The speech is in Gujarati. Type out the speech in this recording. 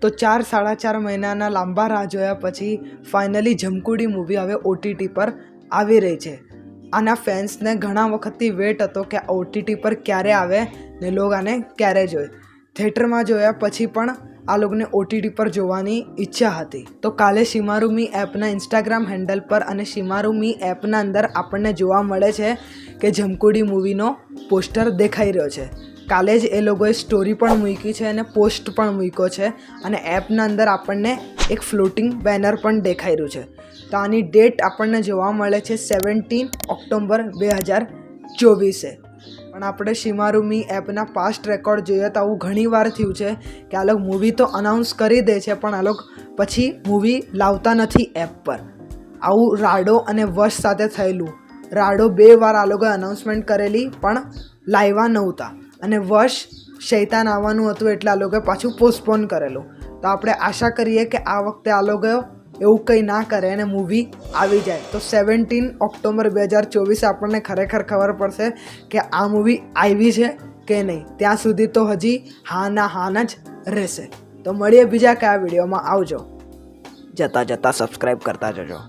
તો 4-4.5 મહિનાના લાંબા રાહ જોયા પછી ફાઇનલી જમકુડી મૂવી હવે OTT પર આવી રહી છે. આના ફેન્સને ઘણા વખતથી વેટ હતો કે OTT પર ક્યારે આવે ને લોકો આને ક્યારે જોઈ. થિયેટરમાં જોયા પછી પણ આ લોકોને OTT પર જોવાની ઈચ્છા હતી. તો કાલે શિમારુમી એપના ઇન્સ્ટાગ્રામ હેન્ડલ પર અને શિમારુમી એપના અંદર આપણને જોવા મળે છે કે જમકુડી મૂવીનો પોસ્ટર દેખાઈ રહ્યો છે. કાલે જ એ લોકોએ સ્ટોરી પણ મૂકી છે અને પોસ્ટ પણ મૂક્યો છે અને એપના અંદર આપણને એક ફ્લોટિંગ બેનર પણ દેખાઈ રહ્યું છે. તો આની ડેટ આપણને જોવા મળે છે 17 ઓક્ટોબર 2024. પણ આપણે શિમારુમી એપના પાસ્ટ રેકોર્ડ જોઈએ તો આવું ઘણી વાર થયું છે કે આ લોકો મૂવી તો અનાઉન્સ કરી દે છે પણ આ લોકો પછી મૂવી લાવતા નથી એપ પર. આવું રાડો અને વશ સાથે થયેલું. રાડો 2 વાર આ લોકોએ અનાઉન્સમેન્ટ કરેલી પણ લાવ્યા નહોતા અને વશ શૈતાન આવવાનું હતું એટલે આ લોકોએ પાછું પોસ્ટપોન કરેલું. તો આપણે આશા કરીએ કે આ વખતે આ લોકો એવું કંઈ ના કરે અને મૂવી આવી જાય. તો 17 ઓક્ટોબર 2024 આપણને ખરેખર ખબર પડશે કે આ મૂવી આવી છે કે નહીં. ત્યાં સુધી તો હજી હા જ રહેશે. તો મળીએ બીજા કયા વિડીયોમાં. આવજો. જતાં સબસ્ક્રાઈબ કરતા જજો.